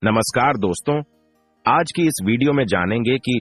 नमस्कार दोस्तों, आज की इस वीडियो में जानेंगे कि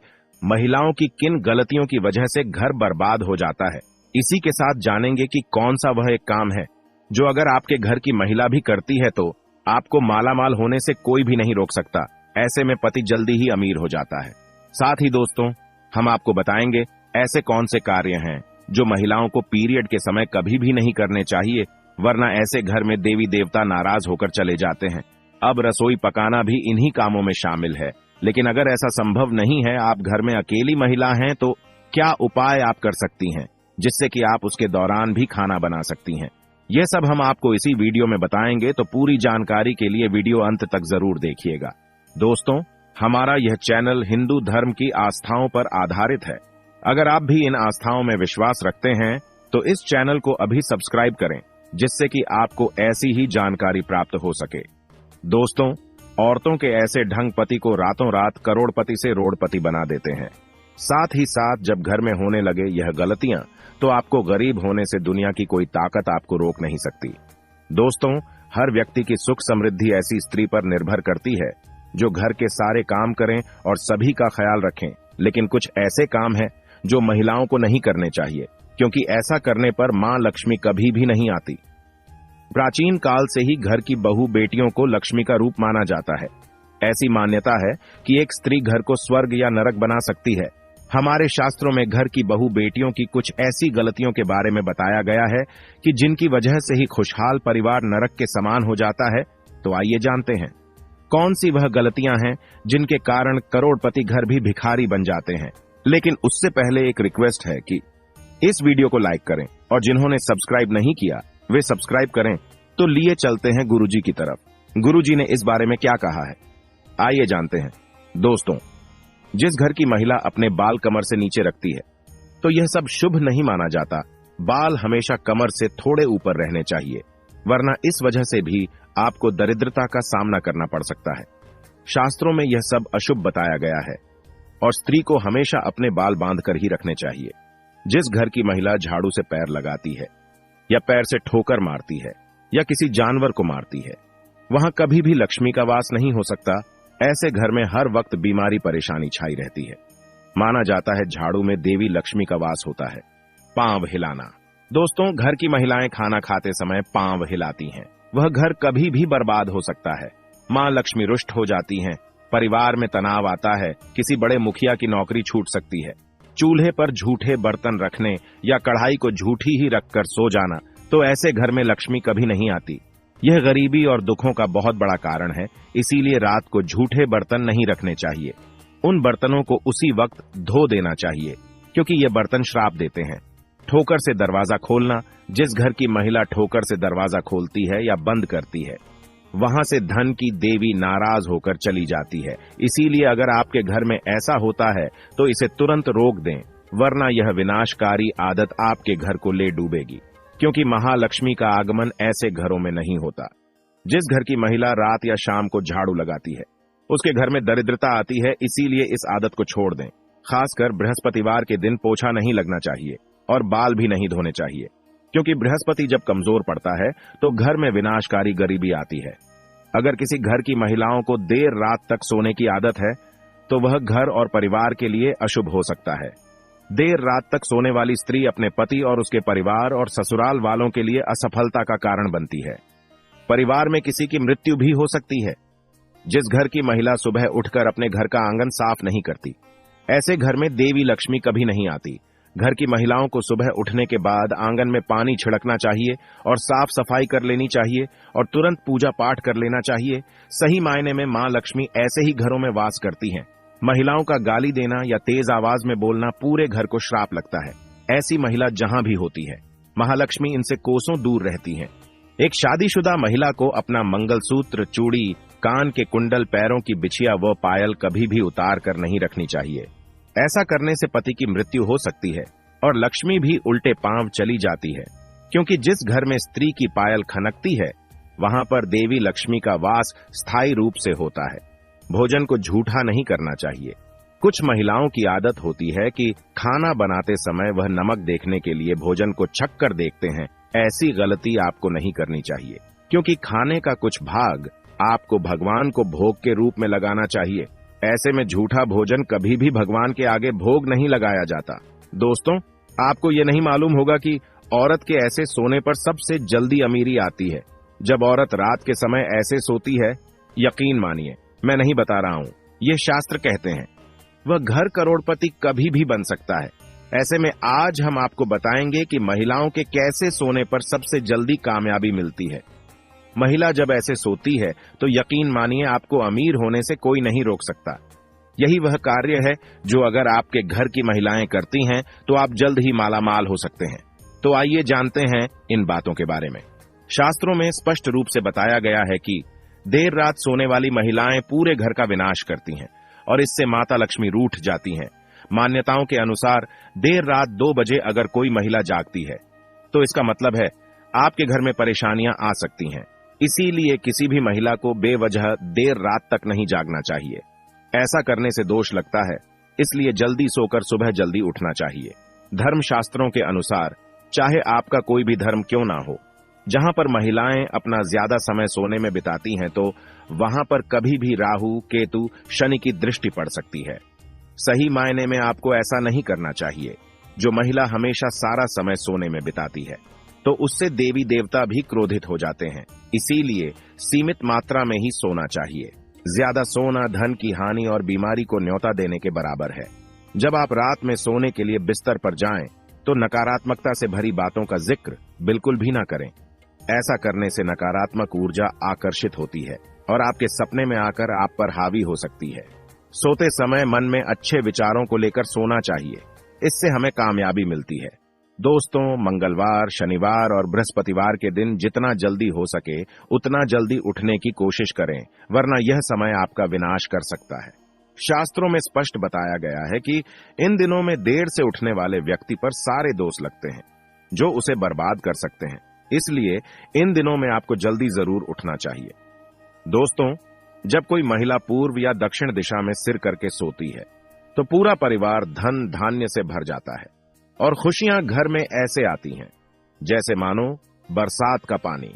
महिलाओं की किन गलतियों की वजह से घर बर्बाद हो जाता है। इसी के साथ जानेंगे कि कौन सा वह एक काम है जो अगर आपके घर की महिला भी करती है तो आपको मालामाल होने से कोई भी नहीं रोक सकता। ऐसे में पति जल्दी ही अमीर हो जाता है। साथ ही दोस्तों, हम आपको बताएंगे ऐसे कौन से कार्य हैं जो महिलाओं को पीरियड के समय कभी भी नहीं करने चाहिए, वरना ऐसे घर में देवी देवता नाराज होकर चले जाते हैं। अब रसोई पकाना भी इन्हीं कामों में शामिल है, लेकिन अगर ऐसा संभव नहीं है, आप घर में अकेली महिला हैं, तो क्या उपाय आप कर सकती हैं जिससे कि आप उसके दौरान भी खाना बना सकती हैं। यह सब हम आपको इसी वीडियो में बताएंगे, तो पूरी जानकारी के लिए वीडियो अंत तक जरूर देखिएगा। दोस्तों, हमारा यह चैनल हिंदू धर्म की आस्थाओं पर आधारित है। अगर आप भी इन आस्थाओं में विश्वास रखते हैं तो इस चैनल को अभी सब्सक्राइब करें, जिससे कि आपको ऐसी ही जानकारी प्राप्त हो सके। दोस्तों, औरतों के ऐसे ढंग पति को रातों रात करोड़पति से रोड़पति बना देते हैं। साथ ही साथ जब घर में होने लगे यह गलतियां, तो आपको गरीब होने से दुनिया की कोई ताकत आपको रोक नहीं सकती। दोस्तों, हर व्यक्ति की सुख समृद्धि ऐसी स्त्री पर निर्भर करती है जो घर के सारे काम करें और सभी का ख्याल रखें। लेकिन कुछ ऐसे काम हैं जो महिलाओं को नहीं करने चाहिए, क्योंकि ऐसा करने पर मां लक्ष्मी कभी भी नहीं आती। प्राचीन काल से ही घर की बहू बेटियों को लक्ष्मी का रूप माना जाता है। ऐसी मान्यता है कि एक स्त्री घर को स्वर्ग या नरक बना सकती है। हमारे शास्त्रों में घर की बहू बेटियों की कुछ ऐसी गलतियों के बारे में बताया गया है कि जिनकी वजह से ही खुशहाल परिवार नरक के समान हो जाता है। तो आइए जानते हैं कौन सी वह गलतियां हैं जिनके कारण करोड़पति घर भी भिखारी बन जाते हैं। लेकिन उससे पहले एक रिक्वेस्ट है कि इस वीडियो को लाइक करें, और जिन्होंने सब्सक्राइब नहीं किया वे सब्सक्राइब करें। तो लिए चलते हैं गुरुजी की तरफ। गुरुजी ने इस बारे में क्या कहा है, आइए जानते हैं। दोस्तों, जिस घर की महिला अपने बाल कमर से नीचे रखती है तो यह सब शुभ नहीं माना जाता। बाल हमेशा कमर से थोड़े ऊपर रहने चाहिए, वरना इस वजह से भी आपको दरिद्रता का सामना करना पड़ सकता है। शास्त्रों में यह सब अशुभ बताया गया है और स्त्री को हमेशा अपने बाल बांधकर ही रखने चाहिए। जिस घर की महिला झाड़ू से पैर लगाती है या पैर से ठोकर मारती है या किसी जानवर को मारती है, वहां कभी भी लक्ष्मी का वास नहीं हो सकता। ऐसे घर में हर वक्त बीमारी परेशानी छाई रहती है। माना जाता है झाड़ू में देवी लक्ष्मी का वास होता है। पांव हिलाना। दोस्तों, घर की महिलाएं खाना खाते समय पांव हिलाती हैं, वह घर कभी भी बर्बाद हो सकता है। मां लक्ष्मी रुष्ट हो जाती हैं, परिवार में तनाव आता है, किसी बड़े मुखिया की नौकरी छूट सकती है। चूल्हे पर झूठे बर्तन रखने या कढ़ाई को झूठी ही रखकर सो जाना, तो ऐसे घर में लक्ष्मी कभी नहीं आती। यह गरीबी और दुखों का बहुत बड़ा कारण है। इसीलिए रात को झूठे बर्तन नहीं रखने चाहिए। उन बर्तनों को उसी वक्त धो देना चाहिए, क्योंकि ये बर्तन श्राप देते हैं। ठोकर से दरवाजा खोलना। जिस घर की महिला ठोकर से दरवाजा खोलती है या बंद करती है, वहां से धन की देवी नाराज होकर चली जाती है। इसीलिए अगर आपके घर में ऐसा होता है तो इसे तुरंत रोक दें, वरना यह विनाशकारी आदत आपके घर को ले डूबेगी, क्योंकि महालक्ष्मी का आगमन ऐसे घरों में नहीं होता। जिस घर की महिला रात या शाम को झाड़ू लगाती है, उसके घर में दरिद्रता आती है। इसीलिए इस आदत को छोड़ दें। खासकर बृहस्पतिवार के दिन पोछा नहीं लगना चाहिए और बाल भी नहीं धोने चाहिए, क्योंकि बृहस्पति जब कमजोर पड़ता है तो घर में विनाशकारी गरीबी आती है। अगर किसी घर की महिलाओं को देर रात तक सोने की आदत है तो वह घर और परिवार के लिए अशुभ हो सकता है। देर रात तक सोने वाली स्त्री अपने पति और उसके परिवार और ससुराल वालों के लिए असफलता का कारण बनती है। परिवार में किसी की मृत्यु भी हो सकती है। जिस घर की महिला सुबह उठकर अपने घर का आंगन साफ नहीं करती, ऐसे घर में देवी लक्ष्मी कभी नहीं आती। घर की महिलाओं को सुबह उठने के बाद आंगन में पानी छिड़कना चाहिए और साफ सफाई कर लेनी चाहिए और तुरंत पूजा पाठ कर लेना चाहिए। सही मायने में मां लक्ष्मी ऐसे ही घरों में वास करती हैं। महिलाओं का गाली देना या तेज आवाज में बोलना पूरे घर को श्राप लगता है। ऐसी महिला जहां भी होती है, महालक्ष्मी इनसे कोसों दूर रहती हैं। एक शादीशुदा महिला को अपना मंगलसूत्र, चूड़ी, कान के कुंडल, पैरों की बिछिया व पायल कभी भी उतार कर नहीं रखनी चाहिए। ऐसा करने से पति की मृत्यु हो सकती है और लक्ष्मी भी उल्टे पांव चली जाती है, क्योंकि जिस घर में स्त्री की पायल खनकती है वहां पर देवी लक्ष्मी का वास स्थायी रूप से होता है। भोजन को झूठा नहीं करना चाहिए। कुछ महिलाओं की आदत होती है कि खाना बनाते समय वह नमक देखने के लिए भोजन को छक कर देखते हैं। ऐसी गलती आपको नहीं करनी चाहिए, क्योंकि खाने का कुछ भाग आपको भगवान को भोग के रूप में लगाना चाहिए। ऐसे में झूठा भोजन कभी भी भगवान के आगे भोग नहीं लगाया जाता। दोस्तों, आपको ये नहीं मालूम होगा कि औरत के ऐसे सोने पर सबसे जल्दी अमीरी आती है। जब औरत रात के समय ऐसे सोती है, यकीन मानिए, मैं नहीं बता रहा हूं, ये शास्त्र कहते हैं, वह घर करोड़पति कभी भी बन सकता है। ऐसे में आज हम आपको बताएंगे कि महिलाओं के कैसे सोने पर सबसे जल्दी कामयाबी मिलती है। महिला जब ऐसे सोती है तो यकीन मानिए आपको अमीर होने से कोई नहीं रोक सकता। यही वह कार्य है जो अगर आपके घर की महिलाएं करती हैं तो आप जल्द ही मालामाल हो सकते हैं। तो आइए जानते हैं इन बातों के बारे में। शास्त्रों में स्पष्ट रूप से बताया गया है कि देर रात सोने वाली महिलाएं पूरे घर का विनाश करती हैं और इससे माता लक्ष्मी रूठ जाती हैं। मान्यताओं के अनुसार देर रात 2 बजे अगर कोई महिला जागती है तो इसका मतलब है आपके घर में परेशानियां आ सकती हैं। इसीलिए किसी भी महिला को बेवजह देर रात तक नहीं जागना चाहिए। ऐसा करने से दोष लगता है, इसलिए जल्दी सोकर सुबह जल्दी उठना चाहिए। धर्मशास्त्रों के अनुसार चाहे आपका कोई भी धर्म क्यों ना हो, जहां पर महिलाएं अपना ज्यादा समय सोने में बिताती हैं तो वहां पर कभी भी राहु, केतु, शनि की दृष्टि पड़ सकती है। सही मायने में आपको ऐसा नहीं करना चाहिए। जो महिला हमेशा सारा समय सोने में बिताती है तो उससे देवी देवता भी क्रोधित हो जाते हैं। इसीलिए सीमित मात्रा में ही सोना चाहिए। ज्यादा सोना धन की हानि और बीमारी को न्योता देने के बराबर है। जब आप रात में सोने के लिए बिस्तर पर जाएं तो नकारात्मकता से भरी बातों का जिक्र बिल्कुल भी ना करें। ऐसा करने से नकारात्मक ऊर्जा आकर्षित होती है और आपके सपने में आकर आप पर हावी हो सकती है। सोते समय मन में अच्छे विचारों को लेकर सोना चाहिए, इससे हमें कामयाबी मिलती है। दोस्तों, मंगलवार, शनिवार और बृहस्पतिवार के दिन जितना जल्दी हो सके उतना जल्दी उठने की कोशिश करें, वरना यह समय आपका विनाश कर सकता है। शास्त्रों में स्पष्ट बताया गया है कि इन दिनों में देर से उठने वाले व्यक्ति पर सारे दोष लगते हैं जो उसे बर्बाद कर सकते हैं। इसलिए इन दिनों में आपको जल्दी जरूर उठना चाहिए। दोस्तों, जब कोई महिला पूर्व या दक्षिण दिशा में सिर करके सोती है तो पूरा परिवार धन धान्य से भर जाता है और खुशियां घर में ऐसे आती हैं जैसे मानो बरसात का पानी।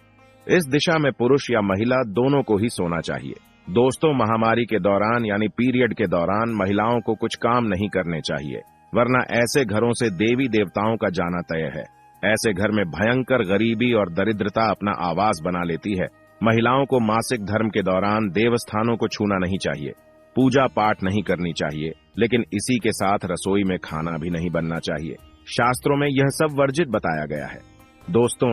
इस दिशा में पुरुष या महिला दोनों को ही सोना चाहिए। दोस्तों, महामारी के दौरान यानी पीरियड के दौरान महिलाओं को कुछ काम नहीं करने चाहिए, वरना ऐसे घरों से देवी देवताओं का जाना तय है। ऐसे घर में भयंकर गरीबी और दरिद्रता अपना आवास बना लेती है। महिलाओं को मासिक धर्म के दौरान देवस्थानों को छूना नहीं चाहिए, पूजा पाठ नहीं करनी चाहिए, लेकिन इसी के साथ रसोई में खाना भी नहीं बनना चाहिए। शास्त्रों में यह सब वर्जित बताया गया है। दोस्तों,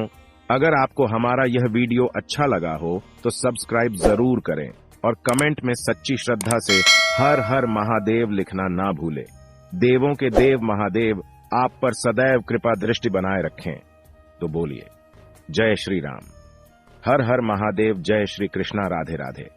अगर आपको हमारा यह वीडियो अच्छा लगा हो तो सब्सक्राइब जरूर करें और कमेंट में सच्ची श्रद्धा से हर हर महादेव लिखना ना भूलें। देवों के देव महादेव आप पर सदैव कृपा दृष्टि बनाए रखें। तो बोलिए जय श्री राम। हर हर महादेव। जय श्री कृष्णा। राधे राधे।